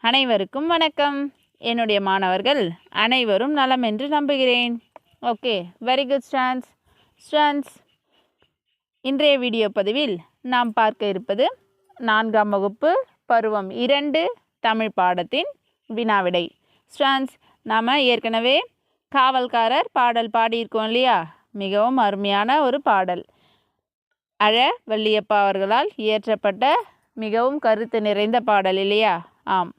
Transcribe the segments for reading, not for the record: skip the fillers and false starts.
அனைவருக்கும் வணக்கம். என்னுடைய மாணவர்கள் அனைவரும் நலம் என்று நம்புகிறேன். Okay, very good students. இன்றைய வீடியோ பதிவில் நாம் பார்க்க இருப்பது 4ஆம் வகுப்பு பருவம் 2 தமிழ் பாடத்தின் வினாவிடை. ஸ்டூடண்ட்ஸ், நாம் ஏற்கனவே காவல்காரர் பாடல் பாடியிருக்கோம் இல்லையா? மிகவும் அருமையான ஒரு பாடல். அழ வள்ளியப்பா அவர்களால் இயற்றப்பட்ட மிகவும் கருத்து நிறைந்த பாடல் இல்லையா? ஆம்,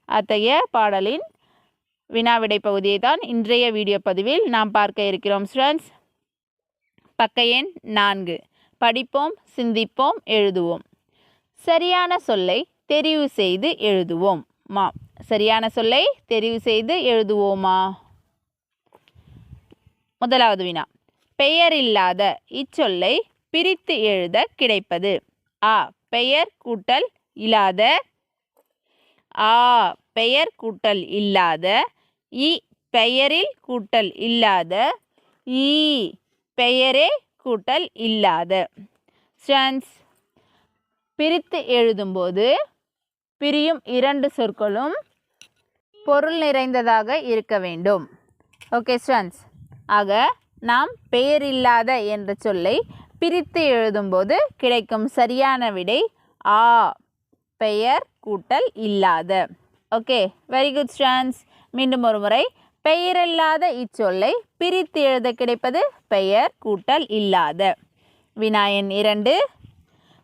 அத்தகைய பாடலின் வினாவிடை பகுதியை தான் இன்றைய வீடியோ பதிவில் நாம் பார்க்க இருக்கிறோம். ஸ்டூடண்ட்ஸ், பக்க எண் 4. படிப்போம், சிந்திப்போம், எழுதுவோம். சரியான சொல்லை தெரிவு செய்து எழுதுவோம். சரியான சொல்லை தெரிவு செய்து எழுதுவோமா? முதலாவது வினா, பெயர் இல்லாத இச்சொல்லை பிரித்து எழுத கிடைப்பது. ஆ, பெயர் கூட்டல் இல்லாத. ஆ, பெயர் கூட்டல் இல்லாத. இ, பெயரில் கூட்டல் இல்லாத. ஈ, பெயரே கூட்டல் இல்லாத. ஸ்டூடண்ட்ஸ், பிரித்து எழுதும்போது பிரியும் 2 சொற்களும் பொருள் நிறைந்ததாக இருக்க வேண்டும். ஓகே ஸ்டூடண்ட்ஸ், ஆக நாம் பெயர் இல்லாத என்ற சொல்லை பிரித்து எழுதும்போது கிடைக்கும் சரியான விடை ஆ, பெயர் கூட்டல் இல்லாத. Okay, very good students. மீண்டும் ஒரு முறை, பெயரில்லாத இச்சொல்லை பிரித்து எழுத கிடைப்பது பெயர் கூட்டல் இல்லாத. வினா எண் 2,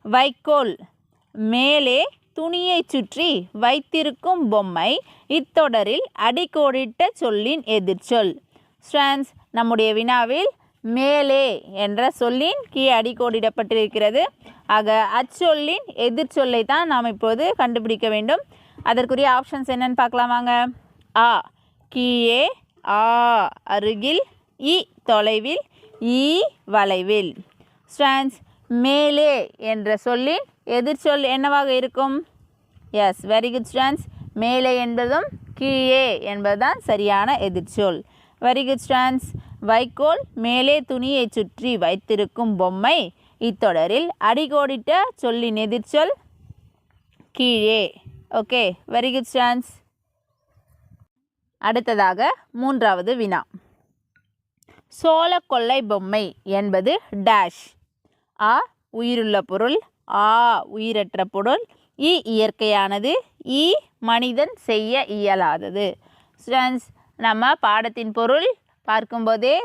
வைக்கோல் மேலே துணியை சுற்றி வைத்திருக்கும் பொம்மை இத்தொடரில் அடிக்கோடிட்ட சொல்லின் எதிர்ச்சொல். ஸ்டூடண்ட்ஸ், நம்முடைய வினாவில் மேலே என்ற சொல்லின் கீழ் அடிக்கோடிடப்பட்டிருக்கிறது. ஆக அச்சொல்லின் எதிர்ச்சொல்லை தான் நாம் இப்போது கண்டுபிடிக்க வேண்டும். அதற்குரிய ஆப்ஷன்ஸ் என்னன்னு பார்க்கலாமாங்க? ஆ, கீழே. ஆ, அருகில். இ, தொலைவில். ஈ, வளைவில். ஸ்டூடண்ட்ஸ், மேலே என்ற சொல்லின் எதிர்ச்சொல் என்னவாக இருக்கும்? Yes, very good students. மேலே என்பதும் கீழே என்பதுதான் சரியான எதிர்ச்சொல். Very good students. வைக்கோல் மேலே துணியை சுற்றி வைத்திருக்கும் பொம்மை இத்தொடரில் அடிக்கோடிட்ட சொல்லின் எதிர்ச்சொல் கீழே. Okay, very good students. அடுத்ததாக 3வது வினா, சோளக்கொல்லை பொம்மை என்பது டேஷ். ஆ, உயிருள்ள பொருள். ஆ, உயிரற்ற பொருள். இ, இயற்கையானது. இ, மனிதன் செய்ய இயலாதது. ஸ்டூடண்ட்ஸ், நம்ம பாடத்தின் பொருள் பார்க்கும்போதே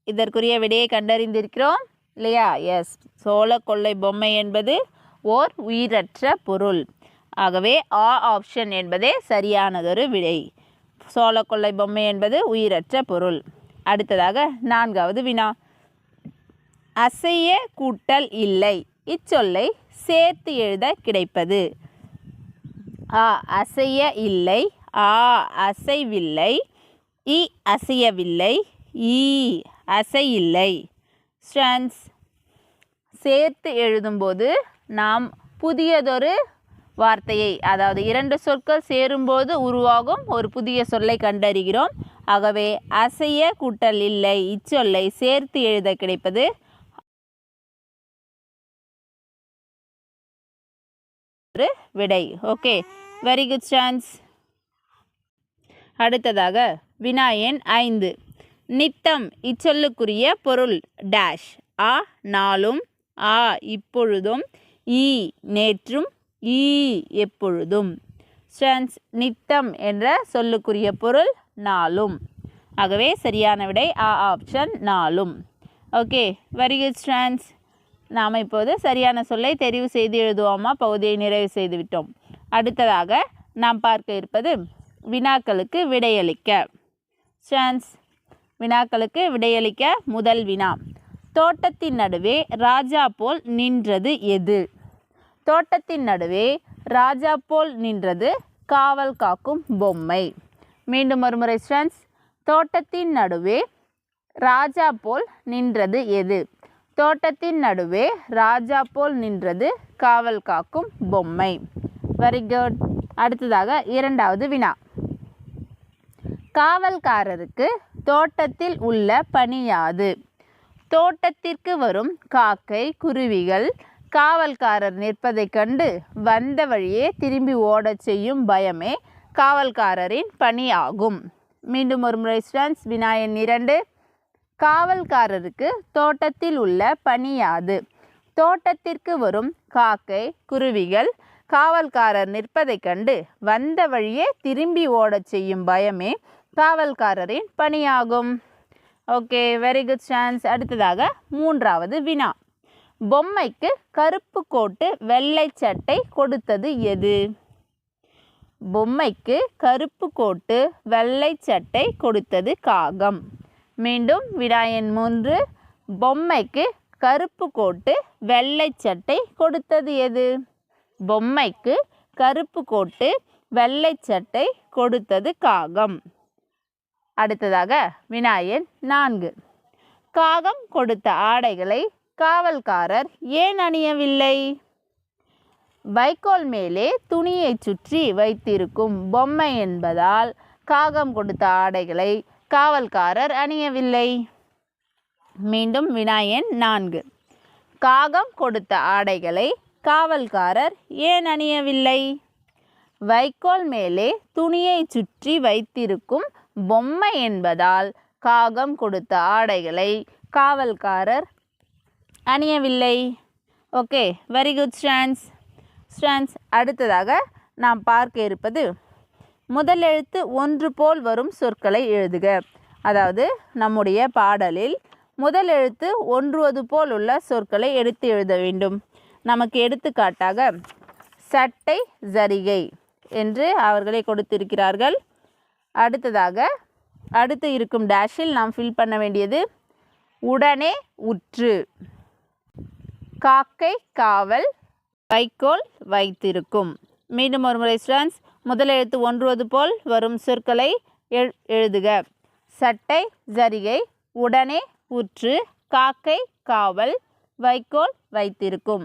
இதற்குரிய விடையை கண்டறிந்திருக்கிறோம் இல்லையா? எஸ், சோளக்கொல்லை பொம்மை என்பது ஓர் உயிரற்ற பொருள். ஆகவே ஆ ஆப்ஷன் என்பதே சரியானதொரு விடை. சோளக்கொல்லை பொம்மை என்பது உயிரற்ற பொருள். அடுத்ததாக 4வது வினா, அசைய கூட்டல் இல்லை இச்சொல்லை சேர்த்து எழுத கிடைப்பது. ஆ, அசைய இல்லை. ஆ, அசைவில்லை. இ, அசையவில்லை. ஈ, அசையில்லை. ஸ்டூடண்ட்ஸ், சேர்த்து எழுதும்போது நாம் புதியதொரு வார்த்தையை, அதாவது 2 சொற்கள் சேரும்போது உருவாகும் ஒரு புதிய சொல்லை கண்டறிகிறோம். ஆகவே அசைய கூட்டல் இல்லை இச்சொல்லை சேர்த்து எழுத கிடைப்பது ஒரு விடை. Okay, very good students. அடுத்ததாக வினா எண் 5, நித்தம் இச்சொல்லுக்குரிய பொருள் டேஷ். ஆ, நாளும். ஆ, இப்பொழுதும். ஈ, நேற்றும். ஈ, எப்பொழுதும். ஸ்டூடண்ட்ஸ், நித்தம் என்ற சொல்லுக்குரிய பொருள் நாளும். ஆகவே சரியான விடை ஆ ஆப்ஷன் நாளும். Okay, very good students. நாம் இப்போது சரியான சொல்லை தெரிவு செய்து எழுதுவோமா? பகுதியை நிறைவு செய்து விட்டோம். அடுத்ததாக நாம் பார்க்க இருப்பது வினாக்களுக்கு விடையளிக்க. ஸ்டூடண்ட்ஸ், வினாக்களுக்கு விடையளிக்க முதல் வினா, தோட்டத்தின் நடுவே ராஜா போல் நின்றது எது? தோட்டத்தின் நடுவே ராஜா போல் நின்றது காவல் காக்கும் பொம்மை. மீண்டும் ஒரு முறை ஸ்டூடண்ட்ஸ், தோட்டத்தின் நடுவே ராஜா போல் நின்றது எது? தோட்டத்தின் நடுவே ராஜா போல் நின்றது காவல் காக்கும் பொம்மை. Very good. அடுத்ததாக 2வது வினா, காவல்காரருக்கு தோட்டத்தில் உள்ள பணி யாது? தோட்டத்திற்கு வரும் காக்கை குருவிகள் காவல்காரர் நிற்பதைக் கண்டு வந்த வழியே திரும்பி ஓடச் செய்யும் பயமே காவல்காரரின் பணியாகும். மீண்டும் ஒரு முறை ஸ்டூடெண்ட்ஸ், வினா எண் 2. காவல்காரருக்கு தோட்டத்தில் உள்ள பணி யாது? தோட்டத்திற்கு வரும் காக்கை குருவிகள் காவல்காரர் நிற்பதைக் கண்டு வந்த வழியே திரும்பி ஓடச் செய்யும் பயமே காவல்காரரின் பணியாகும். Okay, very good chance. அடுத்ததாக 3வது வினா. பொம்மைக்கு கருப்பு கோட்டு வெள்ளை சட்டை கொடுத்தது எது? பொம்மைக்கு கருப்பு கோட்டு வெள்ளை சட்டை கொடுத்தது காகம். மீண்டும் வினா எண் 3. பொம்மைக்கு கருப்பு கோட்டு வெள்ளை சட்டை கொடுத்தது எது? பொம்மைக்கு கருப்பு கோட்டு வெள்ளை சட்டை கொடுத்தது காகம். அடுத்ததாக வினா எண் 4. காகம் கொடுத்த ஆடைகளை காவல்காரர் ஏன் அணியவில்லை? வைக்கோல் மேலே துணியை சுற்றி வைத்திருக்கும் பொம்மை என்பதால் காகம் கொடுத்த ஆடைகளை காவல்காரர் அணியவில்லை. மீண்டும் வினா எண் 4. காகம் கொடுத்த ஆடைகளை காவல்காரர் ஏன் அணியவில்லை? வைக்கோல் மேலே துணியை சுற்றி வைத்திருக்கும் பொம்மை என்பதால் காகம் கொடுத்த ஆடைகளை காவல்காரர் அணியவில்லை. Okay, very good students. அடுத்ததாக நாம் பார்க்க இருப்பது முதல் எழுத்து ஒன்று போல் வரும் சொற்களை எழுதுக. அதாவது நம்முடைய பாடலில் முதல் எழுத்து ஒன்றுவது போல் உள்ள சொற்களை எடுத்து எழுத வேண்டும். நமக்கு எடுத்துக்காட்டாக சட்டை ஜரிகை என்று அவர்களே கொடுத்திருக்கிறார்கள். அடுத்ததாக அடுத்து இருக்கும் டேஷில் நாம் ஃபில் பண்ண வேண்டியது உடனே உற்று, காக்கை காவல், வைக்கோல் வைத்திருக்கும். மீண்டும் ஒரு முறை ஸ்டூடெண்ட்ஸ், முதல் எழுத்து ஒன்றுவது போல் வரும் சொற்களை எழுதுக. சட்டை ஜரிகை, உடனே உற்று, காக்கை காவல், வைக்கோல் வைத்திருக்கும்.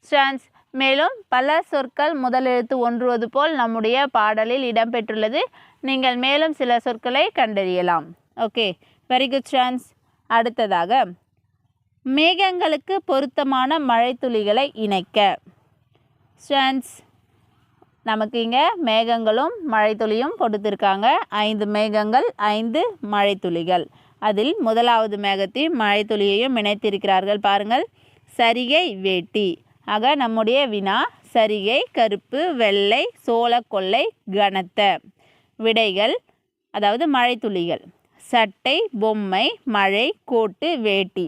ஸ்டூடெண்ட்ஸ், மேலும் பல சொற்கள் முதல் எழுத்து ஒன்றுவது போல் நம்முடைய பாடலில் இடம்பெற்றுள்ளது. நீங்கள் மேலும் சில சொற்களை கண்டறியலாம். Okay, very good students. அடுத்ததாக மேகங்களுக்கு பொருத்தமான மழைத்துளிகளை இணைக்க. ஸ்டூடெண்ட்ஸ், நமக்கு இங்கே மேகங்களும் மழைத்துளியும் கொடுத்துருக்காங்க. 5 மேகங்கள் 5 மழைத்துளிகள். அதில் முதலாவது மேகத்தையும் மழைத்துளியையும் இணைத்திருக்கிறார்கள். பாருங்கள், சரிகை வேட்டி. ஆக நம்முடைய வினா சரிகை கருப்பு வெள்ளை சோளக்கொள்ளை கனத்த. விடைகள் அதாவது மழைத்துளிகள் சட்டை பொம்மை மழை கோட்டு வேட்டி.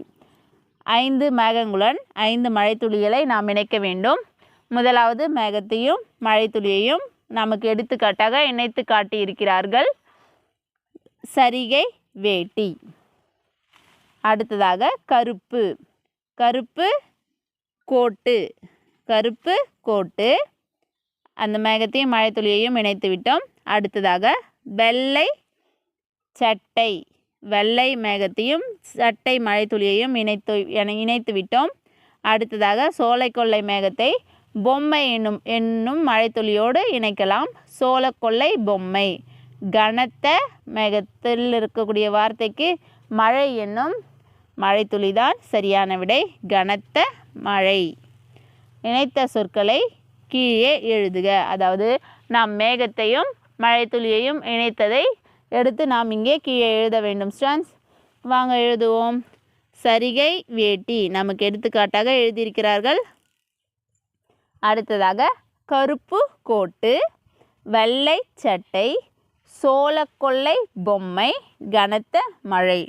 5 மேகங்களுடன் 5 மழைத்துளிகளை நாம் இணைக்க வேண்டும். முதலாவது மேகத்தையும் மழைத்துளியையும் நமக்கு எடுத்துக்காட்டாக இணைத்து காட்டியிருக்கிறார்கள். சரிகை வேட்டி. அடுத்ததாக கருப்பு, கருப்பு கோட்டு, கருப்பு கோட்டு. அந்த மேகத்தையும் மழைத்துளியையும் இணைத்து விட்டோம். அடுத்ததாக வெள்ளை சட்டை, வெள்ளை மேகத்தையும் சட்டை மழைத்துளியையும் இணைத்து விட்டோம். அடுத்ததாக சோலைக்கொள்ளை மேகத்தை பொம்மை என்னும் மழைத்துளியோடு இணைக்கலாம். சோளக்கொள்ளை பொம்மை. கனத்த மேகத்தில் இருக்கக்கூடிய வார்த்தைக்கு மழை என்னும் மழைத்துளிதான் சரியான விடை. கனத்த மழை. இணைத்த சொற்களை கீழே எழுதுக. அதாவது நாம் மேகத்தையும் மழைத்துளியையும் இணைத்ததை எடுத்து நாம் இங்கே கீழே எழுத வேண்டும். ஸ்டூடெண்ட்ஸ், வாங்க எழுதுவோம். சரிகை வேட்டி நமக்கு எடுத்துக்காட்டாக எழுதியிருக்கிறார்கள். அடுத்ததாக கருப்பு கோட்டு, வெள்ளை சட்டை, சோளக்கொள்ளை பொம்மை, கனத்த மழை.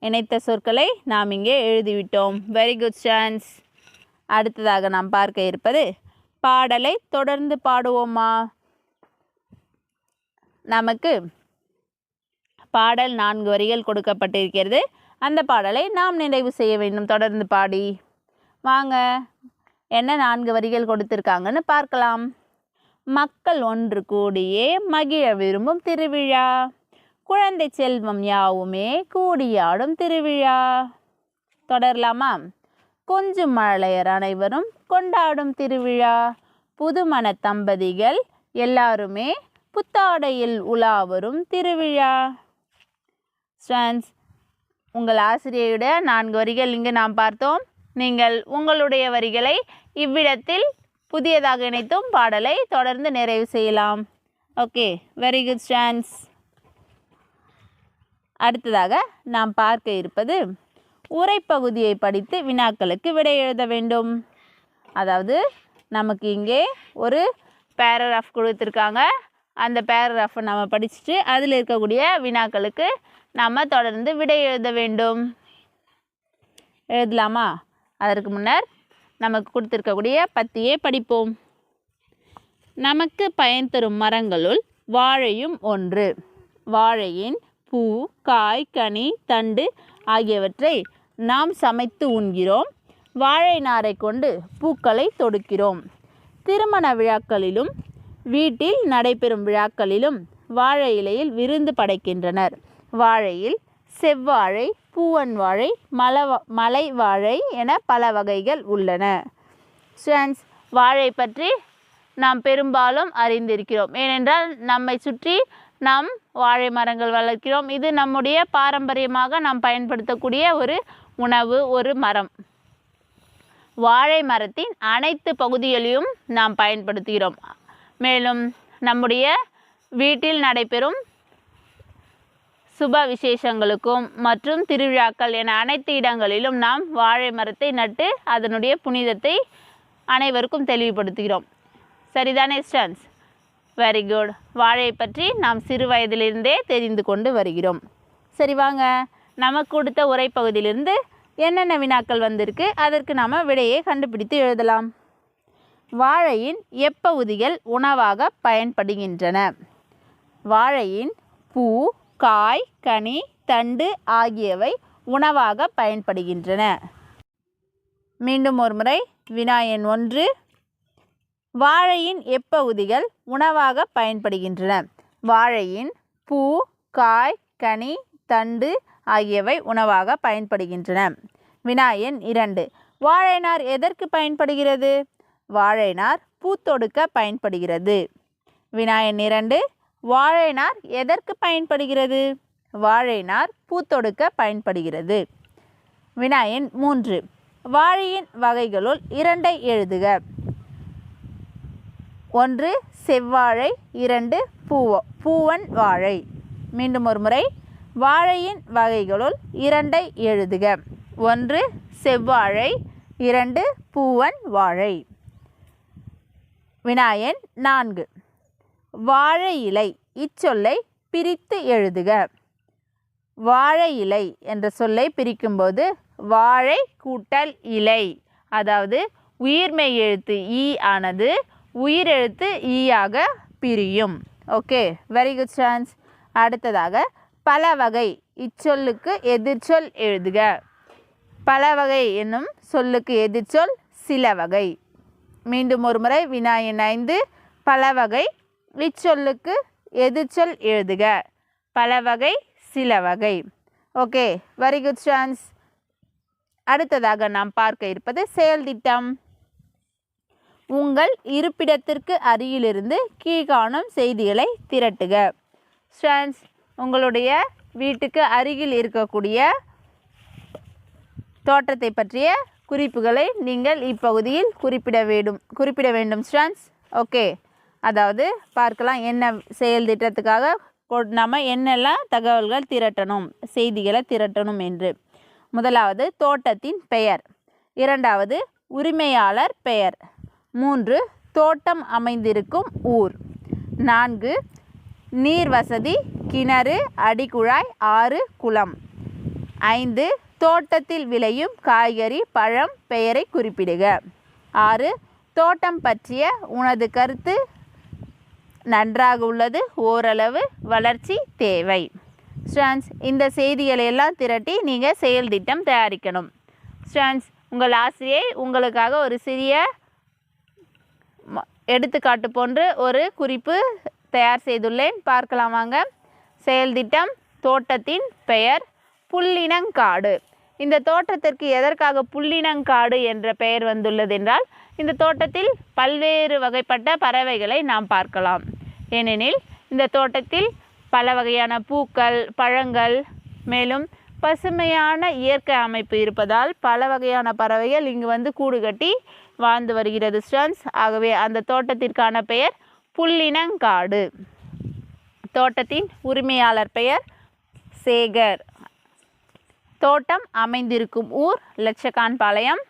இணைத்த சொற்களை நாம் இங்கே எழுதிவிட்டோம். Very good students. அடுத்ததாக நாம் பார்க்க இருப்பது பாடலை தொடர்ந்து பாடுவோமா. நமக்கு பாடல் 4 வரிகள் கொடுக்கப்பட்டிருக்கிறது. அந்த பாடலை நாம் நிறைவு செய்ய வேண்டும் தொடர்ந்து பாடி. வாங்க, என்ன 4 வரிகள் கொடுத்திருக்காங்கன்னு பார்க்கலாம். மக்கள் ஒன்று கூடியே மகிழ விரும்பும் திருவிழா, குழந்தை செல்வம் யாவுமே கூடியாடும் திருவிழா. தொடரலாமா? கொஞ்சம் மழலையர் அனைவரும் கொண்டாடும் திருவிழா, புதுமண தம்பதிகள் எல்லாருமே புத்தாடையில் உலா வரும் திருவிழா. ஸ்டூடெண்ட்ஸ், உங்கள் ஆசிரியருடைய 4 வரிகள் இங்கு நாம் பார்த்தோம். நீங்கள் உங்களுடைய வரிகளை இவ்விடத்தில் புதியதாக இணைத்தும் பாடலை தொடர்ந்து நிறைவு செய்யலாம். Okay, very good students. அடுத்ததாக நாம் பார்க்க இருப்பது உரைப்பகுதியை படித்து வினாக்களுக்கு விடை எழுத வேண்டும். அதாவது நமக்கு இங்கே ஒரு பேராகிராஃப் கொடுத்துருக்காங்க. அந்த பேராகிராஃபை நம்ம படிச்சுட்டு அதில் இருக்கக்கூடிய வினாக்களுக்கு நம்ம தொடர்ந்து விடை எழுத வேண்டும். எழுதலாமா? அதற்கு முன்னர் நமக்கு கொடுத்துருக்கக்கூடிய பத்தியை படிப்போம். நமக்கு பயன் தரும் மரங்களுள் வாழையும் ஒன்று. வாழையின் பூ, காய், கனி, தண்டு ஆகியவற்றை நாம் சமைத்து உண்கிறோம். வாழை நாரை கொண்டு பூக்களை தொடுக்கிறோம். திருமண விழாக்களிலும் வீட்டில் நடைபெறும் விழாக்களிலும் வாழை இலையில் விருந்து படைக்கின்றனர். வாழையில் செவ்வாழை, பூவன் வாழை, மலை வாழை என பல வகைகள் உள்ளன. ஸ்டூடெண்ட்ஸ், வாழை பற்றி நாம் பெரும்பாலும் அறிந்திருக்கிறோம். ஏனென்றால் நம்மை சுற்றி நாம் வாழை மரங்கள் வளர்க்கிறோம். இது நம்முடைய பாரம்பரியமாக நாம் பயன்படுத்தக்கூடிய ஒரு உணவு, ஒரு மரம். வாழை மரத்தின் அனைத்து பகுதிகளையும் நாம் பயன்படுத்துகிறோம். மேலும் நம்முடைய வீட்டில் நடைபெறும் சுப விசேஷங்களுக்கும் மற்றும் திருவிழாக்கள் என அனைத்து இடங்களிலும் நாம் வாழை மரத்தை நட்டு அதனுடைய புனிதத்தை அனைவருக்கும் தெளிவுபடுத்துகிறோம். சரிதானே ஸ்டூடெண்ட்ஸ்? Very good. வாழையை பற்றி நாம் சிறு வயதிலிருந்தே தெரிந்து கொண்டு வருகிறோம். சரி, வாங்க நமக்கு கொடுத்த உரைப்பகுதியிலிருந்து என்னென்ன வினாக்கள் வந்திருக்கு அதற்கு நாம் விடையை கண்டுபிடித்து எழுதலாம். வாழையின் எப்பகுதிகள் உணவாக பயன்படுகின்றன? வாழையின் பூ, காய், கனி, தண்டு ஆகியவை உணவாக பயன்படுகின்றன. மீண்டும் ஒரு முறை வினா எண் 1. வாழையின் எப்பகுதிகள் உணவாக பயன்படுகின்றன? வாழையின் பூ, காய், கனி, தண்டு ஆகியவை உணவாக பயன்படுகின்றன. வினா எண் 2. வாழைநார் எதற்கு பயன்படுகிறது? வாழைநார் பூத்தொடுக்க பயன்படுகிறது. வினா எண் 2. வாழைநார் எதற்கு பயன்படுகிறது? வாழைநார் பூத்தொடுக்க பயன்படுகிறது. வினா எண் 3. வாழையின் வகைகளுள் 2 எழுதுக. 1 செவ்வாழை, 2 பூவன் வாழை. மீண்டும் ஒரு முறை, வாழையின் வகைகளுள் 2 எழுதுக. 1 செவ்வாழை, 2 பூவன் வாழை. வினா எண் 4. வாழை இலை இச்சொல்லை பிரித்து எழுதுக. வாழை இலை என்ற சொல்லை பிரிக்கும்போது வாழை கூட்டல் இலை, அதாவது உயிர்மெய் எழுத்து ஈ ஆனது உயிரெழுத்து ஈயாக பிரியும். Okay, very good students. அடுத்ததாக பல வகை இச்சொல்லுக்கு எதிர்ச்சொல் எழுதுக. பல வகை என்னும் சொல்லுக்கு எதிர்ச்சொல் சில வகை. மீண்டும் ஒரு முறை வினா எண் 5. பல வகை இச்சொல்லுக்கு எதிர்ச்சொல் எழுதுக. பல வகை, சில வகை. Okay, very good students. அடுத்ததாக நாம் பார்க்க இருப்பது செயல் திட்டம். உங்கள் இருப்பிடத்திற்கு அருகிலிருந்து கீழ்காணும் செய்திகளை திரட்டுக. ஸ்டூடெண்ட்ஸ், உங்களுடைய வீட்டுக்கு அருகில் இருக்கக்கூடிய தோட்டத்தை பற்றிய குறிப்புகளை நீங்கள் இப்பகுதியில் குறிப்பிட வேண்டும் ஸ்டூடெண்ட்ஸ். ஓகே, அதாவது பார்க்கலாம் என்ன செயல் திட்டத்துக்காக நம்ம என்னெல்லாம் தகவல்கள் திரட்டணும், செய்திகளை திரட்டணும் என்று. முதலாவது தோட்டத்தின் பெயர். 2வது உரிமையாளர் பெயர். 3 தோட்டம் அமைந்திருக்கும் ஊர். 4 நீர் வசதி, கிணறு, அடிக்குழாய், ஆறு, குளம். 5 தோட்டத்தில் விளையும் காய்கறி, பழம் பெயரை குறிப்பிடுக. 6 தோட்டம் பற்றிய உனது கருத்து நன்றாக உள்ளது, ஓரளவு வளர்ச்சி தேவை. ஸ்டூடெண்ட்ஸ், இந்த செய்திகளை எல்லாம் திரட்டி நீங்கள் செயல் திட்டம் தயாரிக்கணும். ஸ்டூடெண்ட்ஸ், உங்கள் ஆசிரியை உங்களுக்காக ஒரு சிறிய எடுத்துக்காட்டு போன்று ஒரு குறிப்பு தயார் செய்துள்ளேன், பார்க்கலாம் வாங்க. செயல் திட்டம். தோட்டத்தின் பெயர் புல்லினங்காடு. இந்த தோட்டத்திற்கு எதற்காக புல்லினங்காடு என்ற பெயர் வந்துள்ளது என்றால், இந்த தோட்டத்தில் பல்வேறு வகைப்பட்ட பறவைகளை நாம் பார்க்கலாம். ஏனெனில் இந்த தோட்டத்தில் பல வகையான பூக்கள், பழங்கள், மேலும் பசுமையான இயற்கை அமைப்பு இருப்பதால் பல வகையான பறவைகள் இங்கு வந்து கூடு கட்டி வாழ்ந்து வருகிறது ஸ்டூடெண்ட்ஸ். ஆகவே அந்த தோட்டத்திற்கான பெயர் புல்லினங்காடு. தோட்டத்தின் உரிமையாளர் பெயர் சேகர். தோட்டம் அமைந்திருக்கும் ஊர் லட்சக்கான்பாளையம்.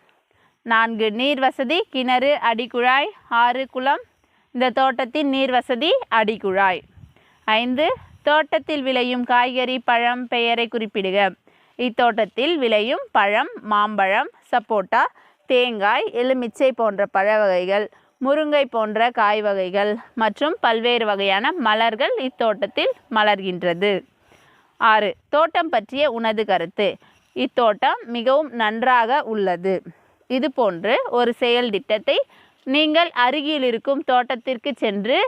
4 நீர் வசதி கிணறு, அடிக்குழாய், 6 குளம். இந்த தோட்டத்தின் நீர் வசதி அடிக்குழாய். 5 தோட்டத்தில் விளையும் காய்கறி, பழம் பெயரை குறிப்பிடுக. இத்தோட்டத்தில் விளையும் பழம் மாம்பழம், சப்போட்டா, தேங்காய், எலுமிச்சை போன்ற பழ வகைகள், முருங்கை போன்ற காய் வகைகள் மற்றும் பல்வேறு வகையான மலர்கள் இத்தோட்டத்தில் மலர்கின்றது. 6 தோட்டம் பற்றிய உனது கருத்து. இத்தோட்டம் மிகவும் நன்றாக உள்ளது. இது போன்று ஒரு செயல் திட்டத்தை நீங்கள் அருகில் இருக்கும் தோட்டத்திற்கு சென்று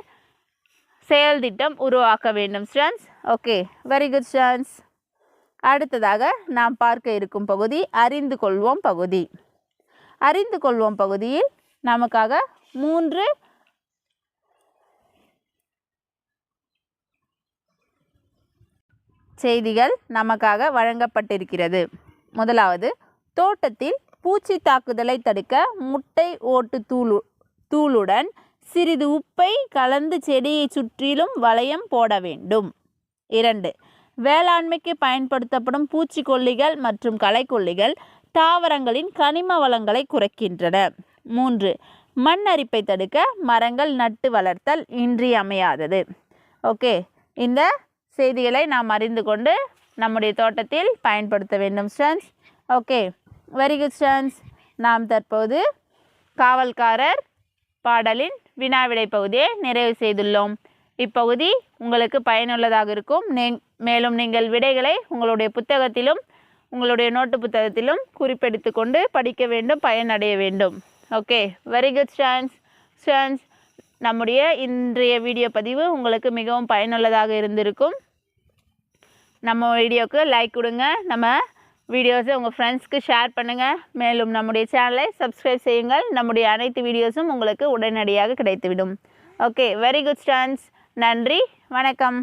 செயல் திட்டம் உருவாக்க வேண்டும் students. Okay, very good students. அடுத்ததாக நாம் பார்க்க இருக்கும் பகுதி அறிந்து கொள்வோம் பகுதி. அறிந்து கொள்வோம் பகுதியில் நமக்காக 3 செய்திகள் நமக்காக வழங்கப்பட்டிருக்கிறது. முதலாவது, தோட்டத்தில் பூச்சி தாக்குதலை தடுக்க முட்டை ஓட்டு தூளுடன் சிறிது உப்பை கலந்து செடியை சுற்றிலும் வளையம் போட வேண்டும். 2 வேளாண்மைக்கு பயன்படுத்தப்படும் பூச்சிக்கொல்லிகள் மற்றும் களைக்கொல்லிகள் தாவரங்களின் கனிம வளங்களை குறைக்கின்றன. 3 மண் அரிப்பை தடுக்க மரங்கள் நட்டு வளர்த்தல் இன்றியமையாதது. ஓகே, இந்த செய்திகளை நாம் அறிந்து கொண்டு நம்முடைய தோட்டத்தில் பயன்படுத்த வேண்டும் students. Okay, very good students. நாம் தற்போது காவல்காரர் பாடலின் வினாவிடை பகுதியை நிறைவு செய்துள்ளோம். இப்பகுதி உங்களுக்கு பயனுள்ளதாக இருக்கும். மேலும் நீங்கள் விடைகளை உங்களுடைய புத்தகத்திலும் உங்களுடைய நோட்டு புத்தகத்திலும் குறிப்பெடுத்து கொண்டு படிக்க வேண்டும், பயனடைய வேண்டும். Okay, very good students. நம்முடைய இன்றைய வீடியோ பதிவு உங்களுக்கு மிகவும் பயனுள்ளதாக இருந்திருக்கும். நம்ம வீடியோவுக்கு லைக் கொடுங்க, நம்ம வீடியோஸை உங்கள் ஃப்ரெண்ட்ஸ்க்கு ஷேர் பண்ணுங்கள். மேலும் நம்முடைய சேனலை சப்ஸ்கிரைப் செய்யுங்கள். நம்முடைய அனைத்து வீடியோஸும் உங்களுக்கு உடனடியாக கிடைத்துவிடும். Okay, very good students. நன்றி, வணக்கம்.